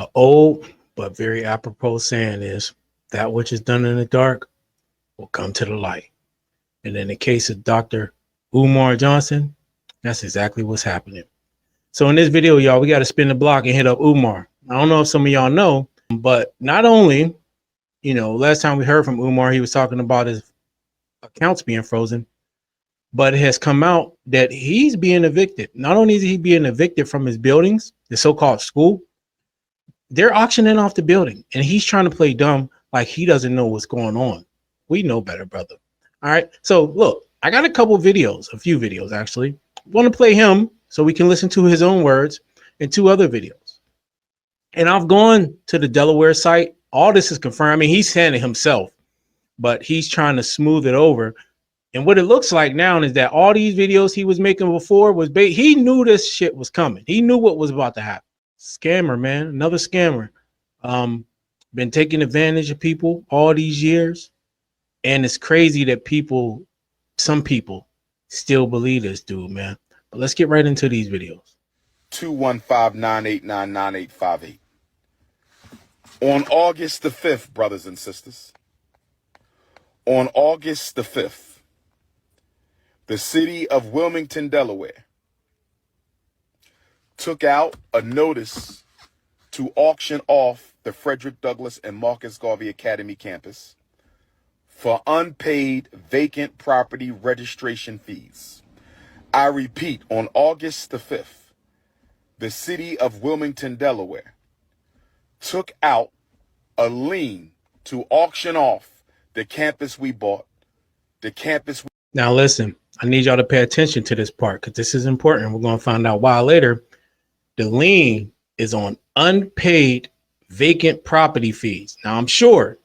An old but very apropos saying is that which is done in the dark will come to the light. And in the case of Dr. Umar Johnson, that's exactly what's happening. So in this video, y'all, we got to spin the block and hit up Umar. I don't know if some of y'all know, but not only, last time we heard from Umar, he was talking about his accounts being frozen, but it has come out that he's being evicted. Not only is he being evicted from his buildings, the so-called school, they're auctioning off the building, and he's trying to play dumb like he doesn't know what's going on. We know better, brother. All right. So look, I got a few videos actually. Want to play him so we can listen to his own words, and 2 other videos. And I've gone to the Delaware site. All this is confirmed. I mean, he's saying it himself, but he's trying to smooth it over. And what it looks like now is that all these videos he was making before was he knew this shit was coming. He knew what was about to happen. Scammer, man. Another scammer. Been taking advantage of people all these years. And it's crazy that some people still believe this dude, man. But let's get right into these videos. 215-989-9858. On August the 5th, brothers and sisters, on August the 5th, the city of Wilmington, Delaware, took out a notice to auction off the Frederick Douglass and Marcus Garvey Academy campus for unpaid vacant property registration fees. I repeat, on August the 5th, the city of Wilmington, Delaware, took out a lien to auction off the campus we bought, Now listen, I need y'all to pay attention to this part because this is important. We're going to find out why later. The lien is on unpaid vacant property fees. Now, I'm sure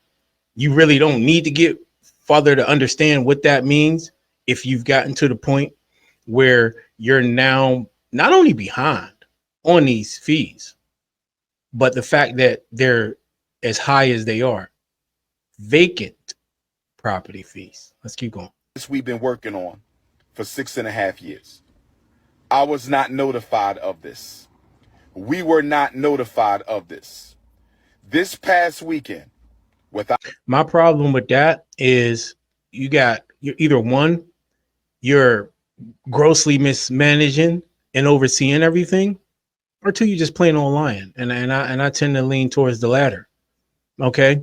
you really don't need to get further to understand what that means if you've gotten to the point where you're now not only behind on these fees, but the fact that they're as high as they are. Vacant property fees. Let's keep going. This we've been working on for 6.5 years. I was not notified of this. We were not notified of this. This past weekend, my problem with that is you're grossly mismanaging and overseeing everything, or 2, you just plain on lying. And I tend to lean towards the latter. Okay.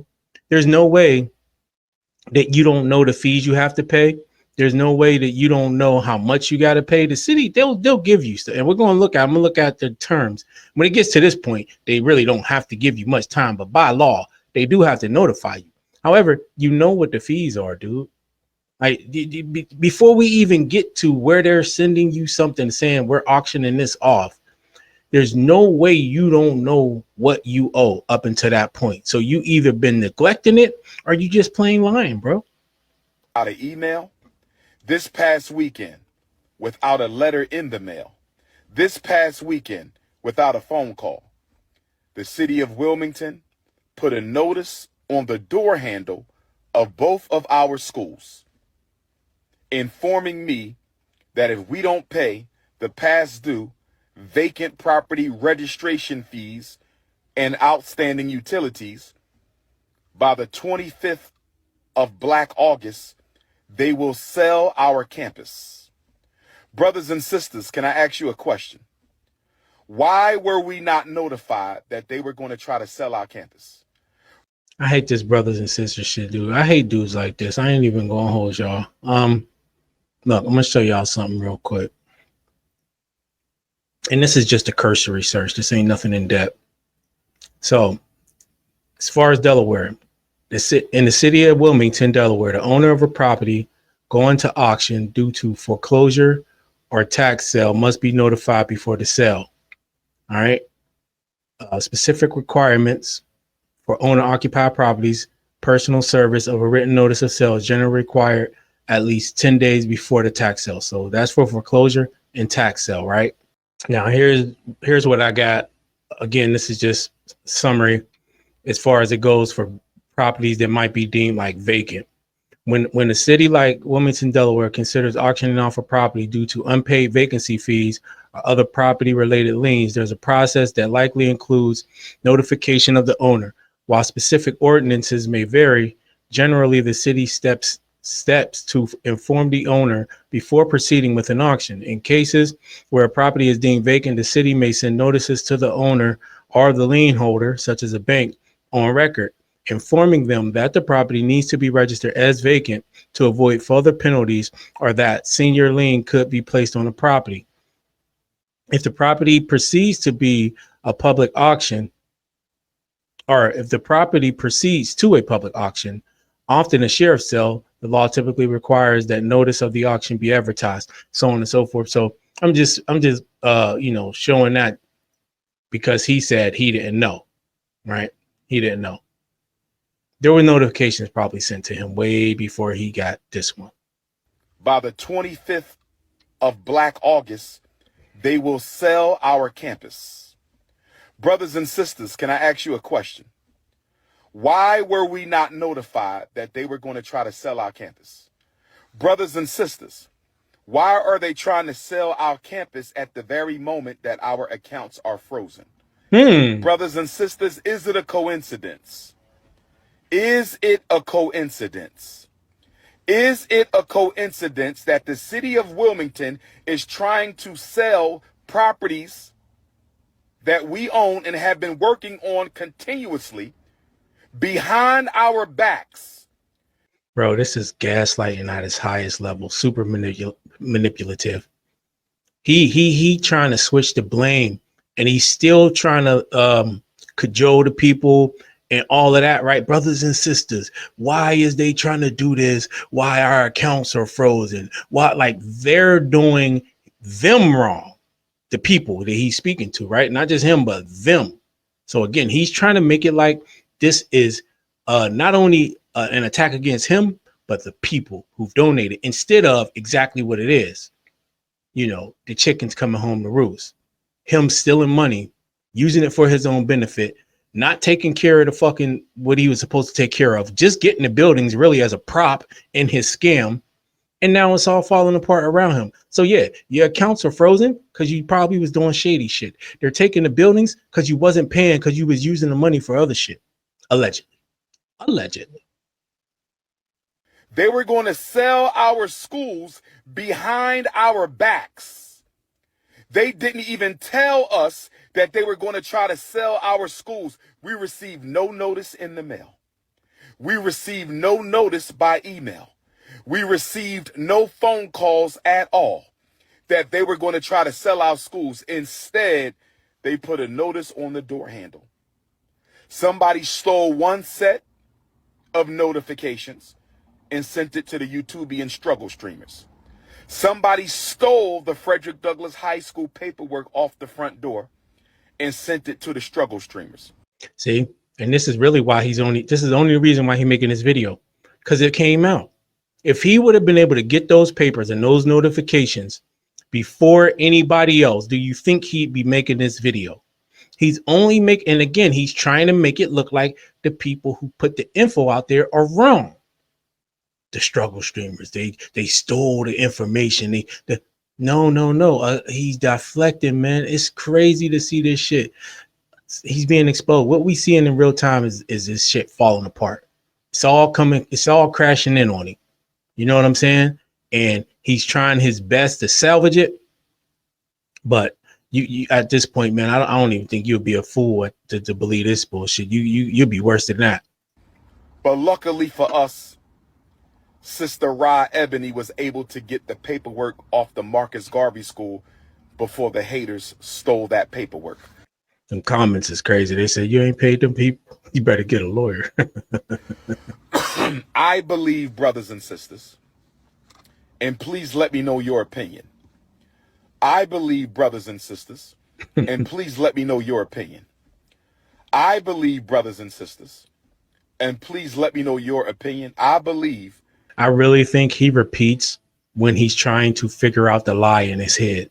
There's no way that you don't know the fees you have to pay. There's no way that you don't know how much you got to pay. The city, they'll give you stuff. And I'm going to look at the terms. When it gets to this point, they really don't have to give you much time, but by law, they do have to notify you. However, you know what the fees are, dude. Like before we even get to where they're sending you something saying we're auctioning this off, there's no way you don't know what you owe up until that point. So you either been neglecting it or you just plain lying, bro. Out of email, this past weekend, without a letter in the mail, this past weekend, without a phone call, the city of Wilmington put a notice on the door handle of both of our schools, informing me that if we don't pay the past due vacant property registration fees and outstanding utilities by the 25th of Black August, they will sell our campus. Brothers and sisters, can I ask you a question? Why were we not notified that they were going to try to sell our campus? I hate this brothers and sisters shit, dude. I hate dudes like this. I ain't even gonna hold y'all. Look, I'm gonna show y'all something real quick. And this is just a cursory search. This ain't nothing in depth. So, as far as Delaware, in the city of Wilmington, Delaware, the owner of a property going to auction due to foreclosure or tax sale must be notified before the sale. All right. Specific requirements for owner-occupied properties. Personal service of a written notice of sale is generally required at least 10 days before the tax sale. So that's for foreclosure and tax sale, right? Now, here's what I got. Again, this is just summary as far as it goes for properties that might be deemed like vacant. When a city like Wilmington, Delaware considers auctioning off a property due to unpaid vacancy fees or other property related liens, there's a process that likely includes notification of the owner. While specific ordinances may vary, generally the city steps to inform the owner before proceeding with an auction. In cases where a property is deemed vacant, the city may send notices to the owner or the lien holder, such as a bank, on record, informing them that the property needs to be registered as vacant to avoid further penalties, or that senior lien could be placed on the property. If the property proceeds to be a public auction, or if the property proceeds to a public auction, often a sheriff's sale, the law typically requires that notice of the auction be advertised, so on and so forth. So I'm just showing that because he said he didn't know, right? He didn't know. There were notifications probably sent to him way before he got this one. By the 25th of Black August, they will sell our campus. Brothers and sisters, can I ask you a question? Why were we not notified that they were going to try to sell our campus? Brothers and sisters, why are they trying to sell our campus at the very moment that our accounts are frozen? Brothers and sisters, is it a coincidence? Is it a coincidence? Is it a coincidence that the city of Wilmington is trying to sell properties that we own and have been working on continuously behind our backs? Bro, this is gaslighting at its highest level, super manipulative. He trying to switch the blame, and he's still trying to cajole the people and all of that, right? Brothers and sisters, why is they trying to do this? Why our accounts are frozen? Why, like, they're doing them wrong, the people that he's speaking to, right? Not just him, but them. So again, he's trying to make it like this is not only an attack against him, but the people who've donated, instead of exactly what it is. You know, the chickens coming home to roost, him stealing money, using it for his own benefit, not taking care of the fucking what he was supposed to take care of, just getting the buildings really as a prop in his scam. And now it's all falling apart around him. So yeah, your accounts are frozen because you probably was doing shady shit. They're taking the buildings because you wasn't paying, because you was using the money for other shit. Allegedly. They were going to sell our schools behind our backs. They didn't even tell us that they were going to try to sell our schools. We received no notice in the mail. We received no notice by email. We received no phone calls at all that they were going to try to sell our schools. Instead, they put a notice on the door handle. Somebody stole one set of notifications and sent it to the YouTubian struggle streamers. Somebody stole the Frederick Douglass High School paperwork off the front door and sent it to the struggle streamers. See, and this is really why this is the only reason why he's making this video, because it came out. If he would have been able to get those papers and those notifications before anybody else, do you think he'd be making this video? He's only and again, he's trying to make it look like the people who put the info out there are wrong. The struggle streamers, they stole the information. No. He's deflecting, man. It's crazy to see this shit. He's being exposed. What we seeing in real time is this shit falling apart. It's all crashing in on him. You know what I'm saying? And he's trying his best to salvage it. But you at this point, man, I don't even think you'll be a fool to believe this bullshit. You'll be worse than that. But luckily for us, Sister Ra Ebony was able to get the paperwork off the Marcus Garvey School before the haters stole that paperwork. Some comments is crazy. They say, you ain't paid them people, you better get a lawyer. I believe, brothers and sisters, and please let me know your opinion. I believe, brothers and sisters, and please let me know your opinion. I believe, brothers and sisters, and please let me know your opinion. I really think he repeats when he's trying to figure out the lie in his head.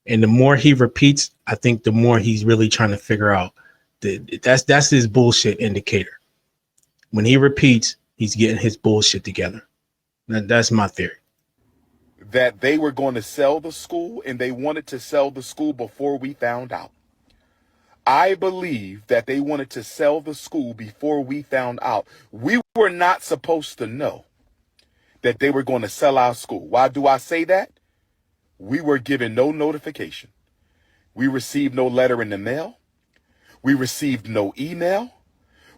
And the more he repeats, I think the more he's really trying to figure out. That's his bullshit indicator. When he repeats, he's getting his bullshit together. That's my theory. that they were going to sell the school, and they wanted to sell the school before we found out. I believe that they wanted to sell the school before we found out. We were not supposed to know that they were going to sell our school. Why do I say that? We were given no notification. We received no letter in the mail. We received no email.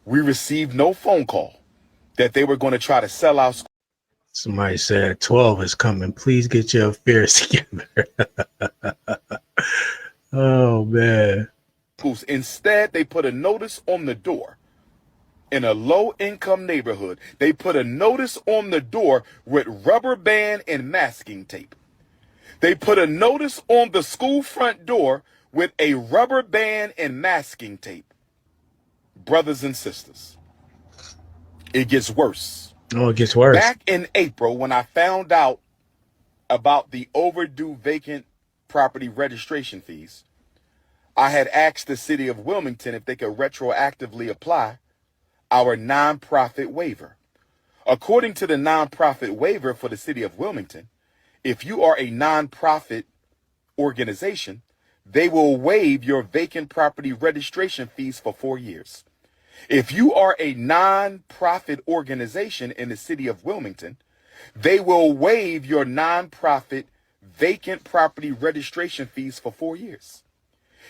We received no phone call that they were going to try to sell our school. Somebody said 12 is coming. Please get your affairs together. Oh, man. Instead, they put a notice on the door. In a low-income neighborhood, they put a notice on the door with rubber band and masking tape. They put a notice on the school front door with a rubber band and masking tape. Brothers and sisters, it gets worse. Oh, it gets worse. Back in April, when I found out about the overdue vacant property registration fees, I had asked the city of Wilmington if they could retroactively apply our nonprofit waiver. According to the nonprofit waiver for the city of Wilmington, if you are a nonprofit organization, they will waive your vacant property registration fees for 4 years. If you are a nonprofit organization in the city of Wilmington, they will waive your nonprofit vacant property registration fees for 4 years.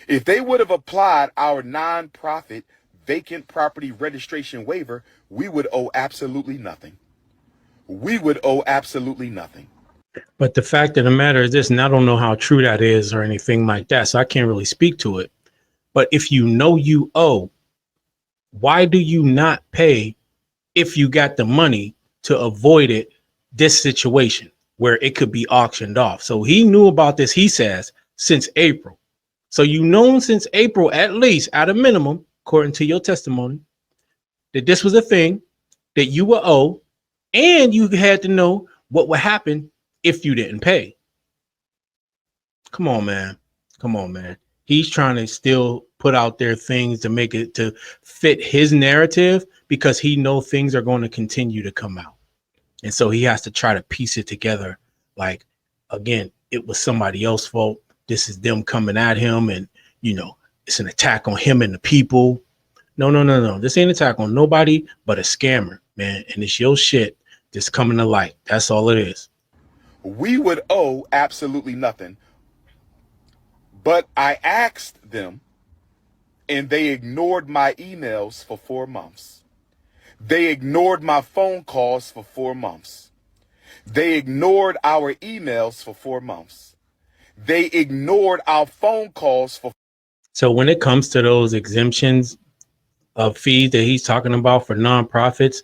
If they would have applied our nonprofit vacant property registration waiver, we would owe absolutely nothing. We would owe absolutely nothing. But the fact of the matter is this, and I don't know how true that is or anything like that, so I can't really speak to it. But if you know you owe, why do you not pay if you got the money to avoid this situation where it could be auctioned off? So he knew about this, he says, since April. So you known since April, at least at a minimum, according to your testimony, that this was a thing that you were owed, and you had to know what would happen if you didn't pay. Come on, man. Come on, man. He's trying to still put out there things to make it to fit his narrative because he knows things are going to continue to come out. And so he has to try to piece it together. Like, again, it was somebody else's fault. This is them coming at him, and, you know, it's an attack on him and the people. No. This ain't an attack on nobody but a scammer, man. And it's your shit that's coming to light. That's all it is. We would owe absolutely nothing. But I asked them, and they ignored my emails for 4 months. They ignored my phone calls for 4 months. They ignored our emails for 4 months. They ignored our phone calls for. So when it comes to those exemptions of fees that he's talking about for nonprofits,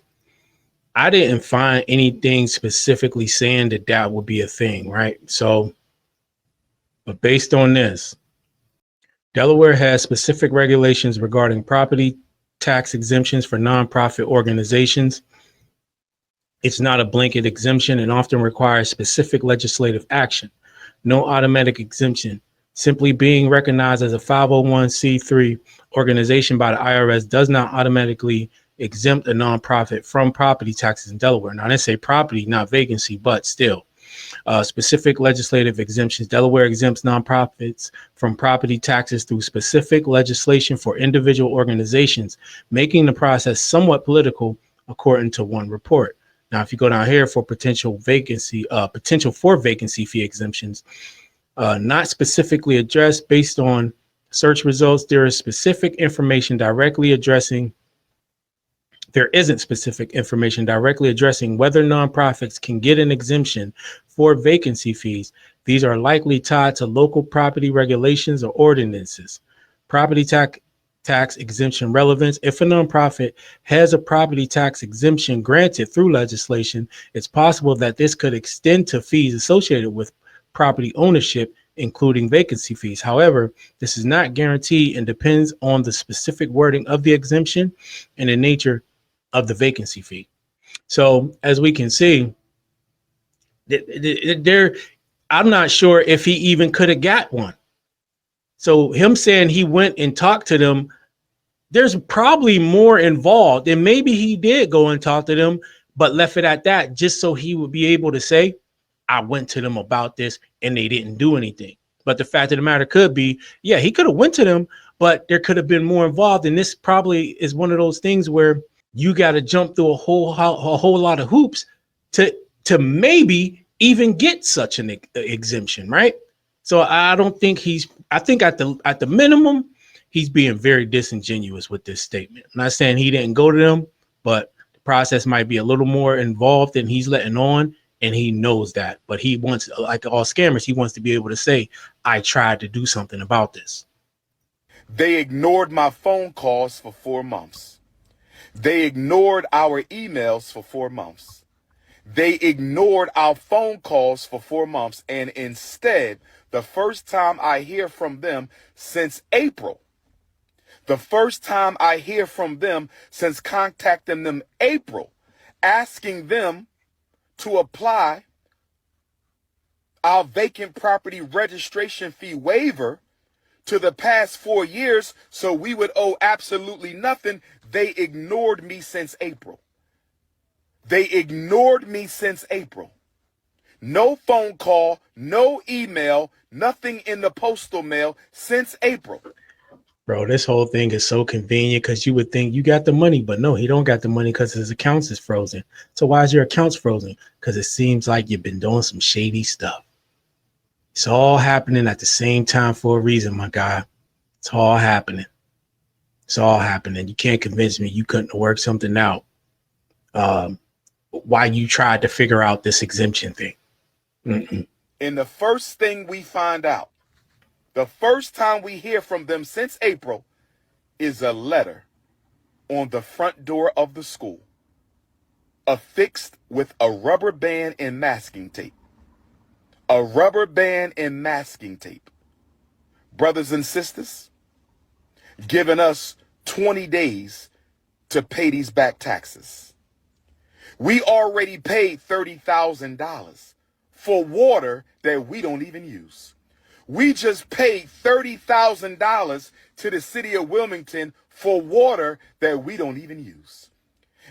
I didn't find anything specifically saying that that would be a thing, right? So, but based on this, Delaware has specific regulations regarding property tax exemptions for nonprofit organizations. It's not a blanket exemption and often requires specific legislative action. No automatic exemption. Simply being recognized as a 501c3 organization by the IRS does not automatically exempt a nonprofit from property taxes in Delaware. Now, I didn't say property, not vacancy, but still. Specific legislative exemptions. Delaware exempts nonprofits from property taxes through specific legislation for individual organizations, making the process somewhat political, according to one report. Now, if you go down here for potential for vacancy fee exemptions, not specifically addressed based on search results, there isn't specific information directly addressing whether nonprofits can get an exemption for vacancy fees. These are likely tied to local property regulations or ordinances. Property tax exemption relevance. If a nonprofit has a property tax exemption granted through legislation, it's possible that this could extend to fees associated with property ownership, including vacancy fees. However, this is not guaranteed and depends on the specific wording of the exemption and the nature of the vacancy fee. So as we can see, I'm not sure if he even could have got one. So him saying he went and talked to them, there's probably more involved, and maybe he did go and talk to them, but left it at that just so he would be able to say, I went to them about this and they didn't do anything. But the fact of the matter could be, yeah, he could have went to them, but there could have been more involved. And this probably is one of those things where you got to jump through a whole lot of hoops to maybe even get such an exemption, right? So I don't think I think at the minimum, he's being very disingenuous with this statement. I'm not saying he didn't go to them, but the process might be a little more involved than he's letting on. And he knows that, but he wants, like all scammers, he wants to be able to say, I tried to do something about this. They ignored my phone calls for 4 months. They ignored our emails for 4 months. They ignored our phone calls for 4 months. And instead, the first time I hear from them since April, the first time I hear from them since contacting them April, asking them to apply our vacant property registration fee waiver to the past 4 years so we would owe absolutely nothing, they ignored me since April. They ignored me since April. No phone call, no email, nothing in the postal mail since April. Bro, this whole thing is so convenient because you would think you got the money, but no, he don't got the money because his accounts is frozen. So why is your accounts frozen? Because it seems like you've been doing some shady stuff. It's all happening at the same time for a reason, my guy. It's all happening. It's all happening. You can't convince me you couldn't work something out why you tried to figure out this exemption thing. Mm-mm. And the first thing we find out, the first time we hear from them since April, is a letter on the front door of the school, affixed with a rubber band and masking tape. A rubber band and masking tape. Brothers and sisters, giving us 20 days to pay these back taxes. We already paid $30,000 for water that we don't even use. We just paid $30,000 to the city of Wilmington for water that we don't even use.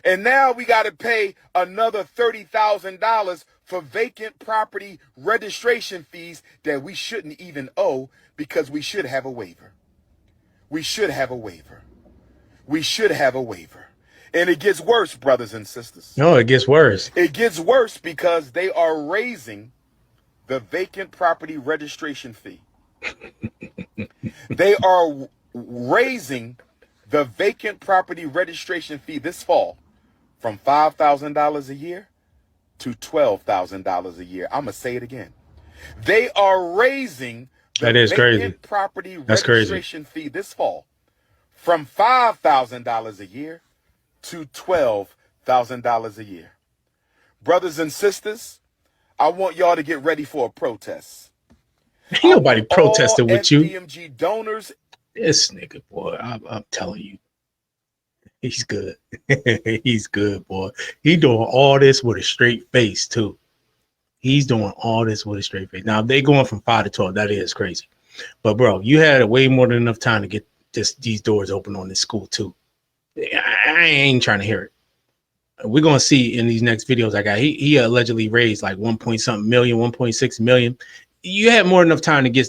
And now we got to pay another $30,000 for vacant property registration fees that we shouldn't even owe because we should have a waiver. We should have a waiver. We should have a waiver. And it gets worse, brothers and sisters. No, it gets worse. It gets worse because they are raising the vacant property registration fee. They are raising the vacant property registration fee this fall from $5,000 a year to $12,000 a year. I'm going to say it again. They are raising the vacant property registration fee this fall from $5,000 a year to $12,000 a year. Brothers and sisters, I want y'all to get ready for a protest. Ain't nobody protesting with you. FDMG donors. This nigga, boy, I'm telling you, he's good. He's good, boy. He doing all this with a straight face too. He's doing all this with a straight face. Now, if they going from 5 to 12, that is crazy. But bro, you had way more than enough time to get these doors open on this school too. I ain't trying to hear it. We're gonna see in these next videos I got. He allegedly raised like 1.something million, 1.6 million. You had more than enough time to get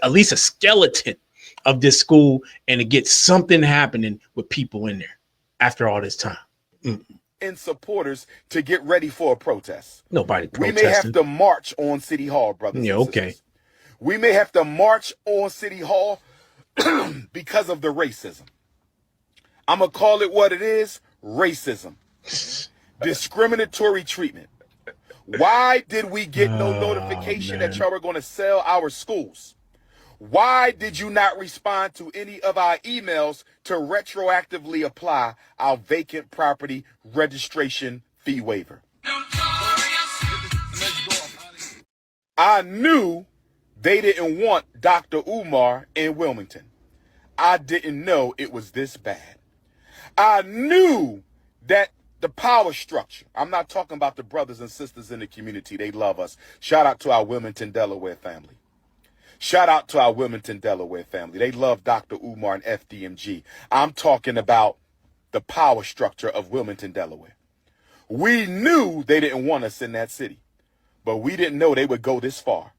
at least a skeleton of this school and to get something happening with people in there after all this time. And supporters to get ready for a protest. Nobody protesting. We may have to march on City Hall, brothers. Yeah, and okay. sisters. We may have to march on City Hall because of the racism. I'm going to call it what it is, racism. Discriminatory treatment. Why did we get no notification that y'all were going to sell our schools? Why did you not respond to any of our emails to retroactively apply our vacant property registration fee waiver? I knew they didn't want Dr. Umar in Wilmington. I didn't know it was this bad. I knew that the power structure, I'm not talking about the brothers and sisters in the community. They love us. Shout out to our Wilmington, Delaware family. Shout out to our Wilmington, Delaware family. They love Dr. Umar and FDMG. I'm talking about the power structure of Wilmington, Delaware. We knew they didn't want us in that city. But we didn't know they would go this far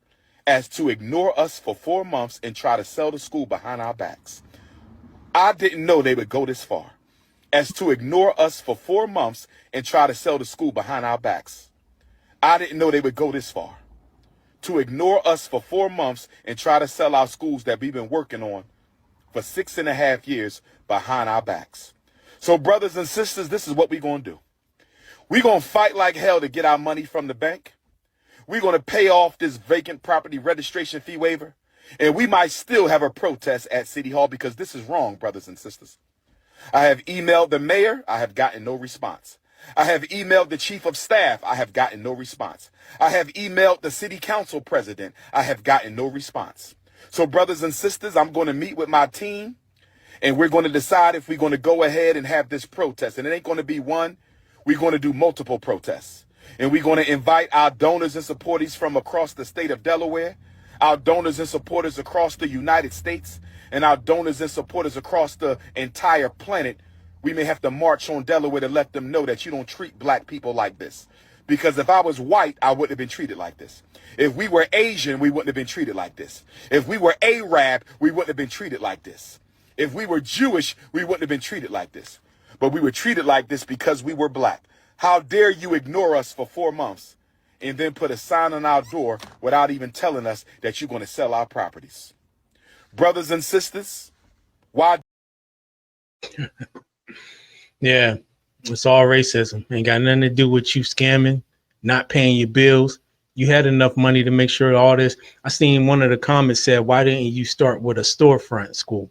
as to ignore us for 4 months and try to sell the school behind our backs. I didn't know they would go this far as to ignore us for 4 months and try to sell the school behind our backs. I didn't know they would go this far to ignore us for 4 months and try to sell our schools that we've been working on for 6.5 years behind our backs. So brothers and sisters, this is what we're going to do. We're going to fight like hell to get our money from the bank. We're going to pay off this vacant property registration fee waiver. And we might still have a protest at City Hall because this is wrong, brothers and sisters. I have emailed the mayor. I have gotten no response. I have emailed the chief of staff. I have gotten no response. I have emailed the city council president. I have gotten no response. So brothers and sisters, I'm going to meet with my team and we're going to decide if we're going to go ahead and have this protest. And it ain't going to be one. We're going to do multiple protests. And we're going to invite our donors and supporters from across the state of Delaware, our donors and supporters across the United States, and our donors and supporters across the entire planet. We may have to march on Delaware to let them know that you don't treat black people like this. Because if I was white, I wouldn't have been treated like this. If we were Asian, we wouldn't have been treated like this. If we were Arab, we wouldn't have been treated like this. If we were Jewish, we wouldn't have been treated like this. But we were treated like this because we were black. How dare you ignore us for 4 months and then put a sign on our door without even telling us that you're going to sell our properties? Brothers and sisters, why? Yeah, it's all racism. Ain't got nothing to do with you scamming, not paying your bills. You had enough money to make sure all this. I seen one of the comments said, why didn't you start with a storefront school?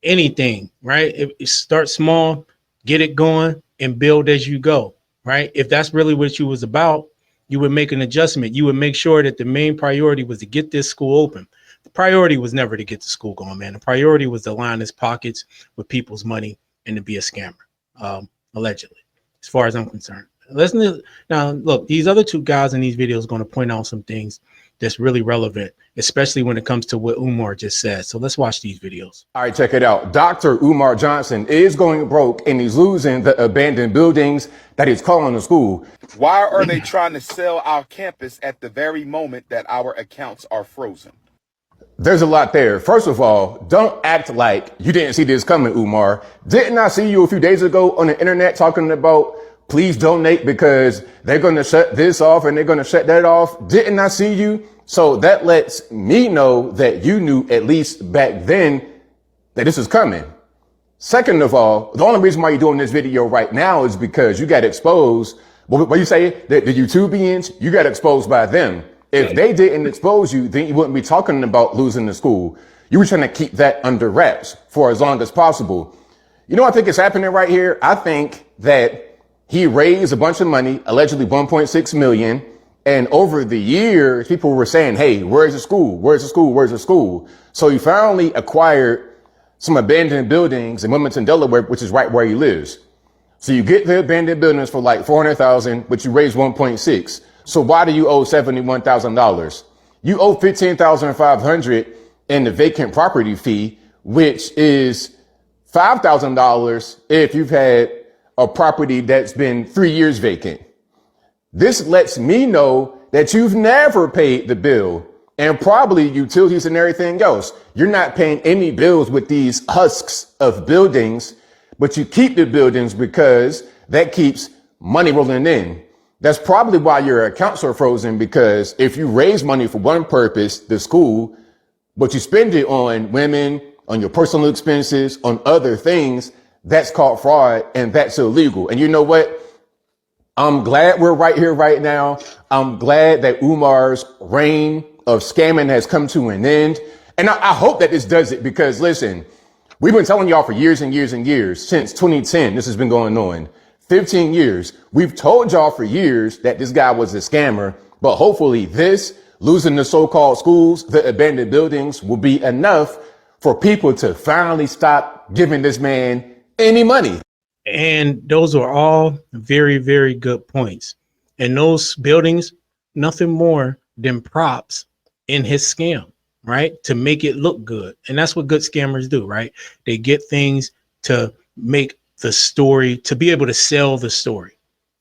Anything, right? If start small, get it going and build as you go, right? If that's really what you was about, you would make an adjustment. You would make sure that the main priority was to get this school open. The priority was never to get the school going, man. The priority was to line his pockets with people's money and to be a scammer, allegedly, as far as I'm concerned. Listen now, look, these other two guys in these videos are going to point out some things that's really relevant, especially when it comes to what Umar just said. So let's watch these videos. All right, check it out. Dr. Umar Johnson is going broke and he's losing the abandoned buildings that he's calling a school. Why are they trying to sell our campus at the very moment that our accounts are frozen? There's a lot there. First of all, don't act like you didn't see this coming, Umar. Didn't I see you a few days ago on the internet talking about please donate because they're going to shut this off and they're going to shut that off? Didn't I see you? So that lets me know that you knew at least back then that this was coming. Second of all, the only reason why you're doing this video right now is because you got exposed. What you say? The YouTubians, you got exposed by them. If they didn't expose you, then you wouldn't be talking about losing the school. You were trying to keep that under wraps for as long as possible. You know what I think is happening right here? I think that he raised a bunch of money, allegedly 1.6 million. And over the years, people were saying, hey, where's the school? Where's the school? Where's the school? So he finally acquired some abandoned buildings in Wilmington, Delaware, which is right where he lives. So you get the abandoned buildings for like 400,000, but you raise 1.6. So why do you owe $71,000? You owe $15,500 in the vacant property fee, which is $5,000 if you've had a property that's been 3 years vacant. This lets me know that you've never paid the bill and probably utilities and everything else. You're not paying any bills with these husks of buildings, but you keep the buildings because that keeps money rolling in. That's probably why your accounts are frozen, because if you raise money for one purpose, the school, but you spend it on women, on your personal expenses, on other things, that's called fraud and that's illegal. And you know what? I'm glad we're right here right now. I'm glad that Umar's reign of scamming has come to an end. And I hope that this does it because, listen, we've been telling y'all for years and years and years, since 2010, this has been going on. 15 years. We've told y'all for years that this guy was a scammer, but hopefully this, losing the so-called schools, the abandoned buildings, will be enough for people to finally stop giving this man any money. And those are all very, very good points. And those buildings, nothing more than props in his scam, right? To make it look good. And that's what good scammers do, right? They get things to make the story, to be able to sell the story.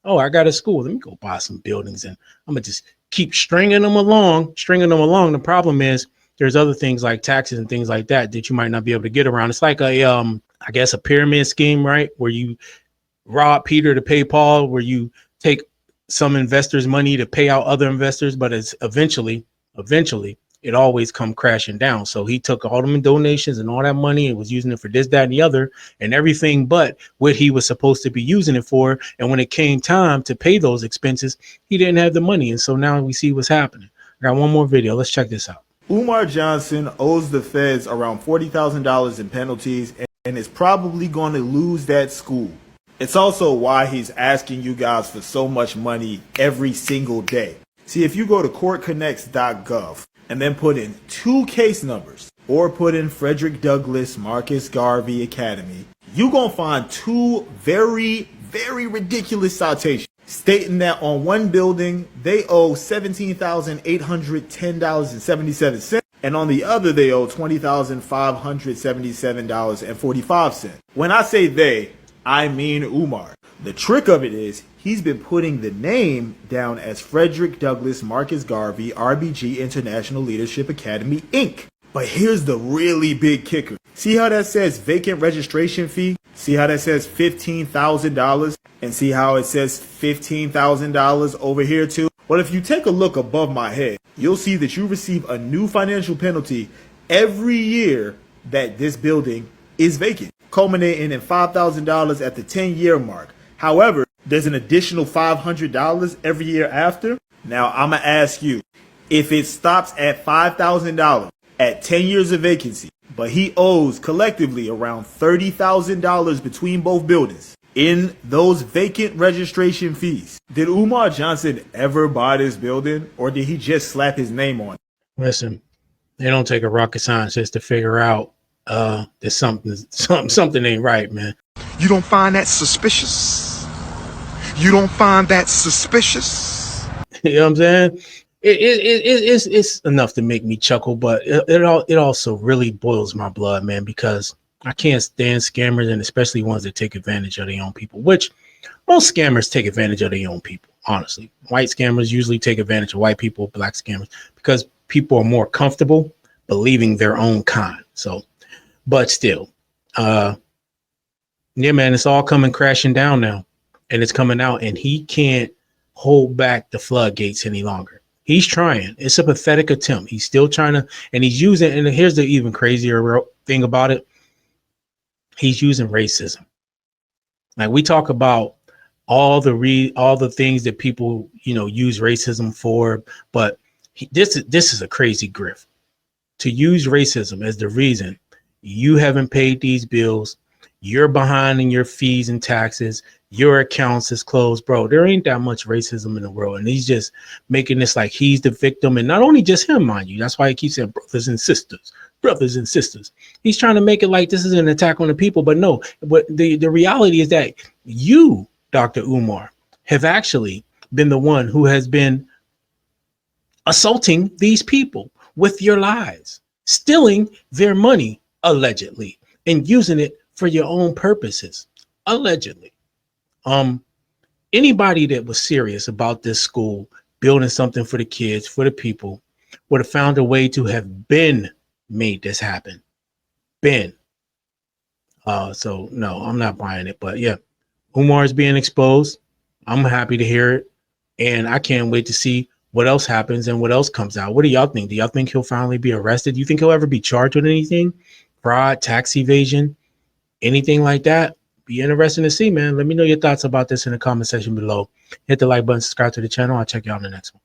Oh, I got a school. Let me go buy some buildings and I'm going to just keep stringing them along. The problem is there's other things like taxes and things like that you might not be able to get around. It's like a, I guess a pyramid scheme, right? Where you rob Peter to pay Paul, where you take some investors' money to pay out other investors, but it's eventually it always come crashing down. So he took all them donations and all that money and was using it for this, that, and the other, and everything but what he was supposed to be using it for. And when it came time to pay those expenses, he didn't have the money. And so now we see what's happening. I got one more video. Let's check this out. Umar Johnson owes the feds around $40,000 in penalties and is probably going to lose that school. It's also why he's asking you guys for so much money every single day. See, if you go to courtconnects.gov and then put in 2 case numbers or put in Frederick Douglass Marcus Garvey Academy, you're going to find 2 very, very ridiculous citations stating that on one building they owe $17,810.77 and on the other they owe $20,577.45. When I say they, I mean Umar. The trick of it is he's been putting the name down as Frederick Douglass Marcus Garvey RBG International Leadership Academy Inc. But here's the really big kicker. See how that says vacant registration fee? See how that says $15,000? And see how it says $15,000 over here too? Well, if you take a look above my head, you'll see that you receive a new financial penalty every year that this building is vacant, culminating in $5,000 at the 10-year mark. However, there's an additional $500 every year after. Now, I'm going to ask you, if it stops at $5,000 at 10 years of vacancy, but he owes collectively around $30,000 between both buildings in those vacant registration fees, did Umar Johnson ever buy this building, or did he just slap his name on it? Listen, they don't take a rocket scientist to figure out there's something ain't right, man. You don't find that suspicious? You don't find that suspicious? You know what I'm saying? It's enough to make me chuckle, but it also really boils my blood, man, because I can't stand scammers, and especially ones that take advantage of their own people, which most scammers take advantage of their own people, honestly. White scammers usually take advantage of white people, black scammers, because people are more comfortable believing their own kind. So, but still, yeah, man, it's all coming crashing down now, and it's coming out, and he can't hold back the floodgates any longer. He's trying. It's a pathetic attempt. He's still trying to, and he's using, and here's the even crazier thing about it. He's using racism. Like, we talk about all the things that people, use racism for, but this is a crazy grift to use racism as the reason you haven't paid these bills, you're behind in your fees and taxes, your accounts is closed, bro. There ain't that much racism in the world, and he's just making this like he's the victim, and not only just him, mind you. That's why he keeps saying brothers and sisters. He's trying to make it like this is an attack on the people, but no. But the reality is that you, Dr. Umar, have actually been the one who has been assaulting these people with your lies, stealing their money, allegedly, and using it for your own purposes, allegedly. Anybody that was serious about this school, building something for the kids, for the people, would have found a way to have made this happen. So no, I'm not buying it, but yeah, Umar is being exposed. I'm happy to hear it, and I can't wait to see what else happens and what else comes out. What do y'all think? Do y'all think he'll finally be arrested? Do you think he'll ever be charged with anything? Fraud, tax evasion, anything like that? Be interesting to see, man. Let me know your thoughts about this in the comment section below. Hit the like button, subscribe to the channel. I'll check you out in the next one.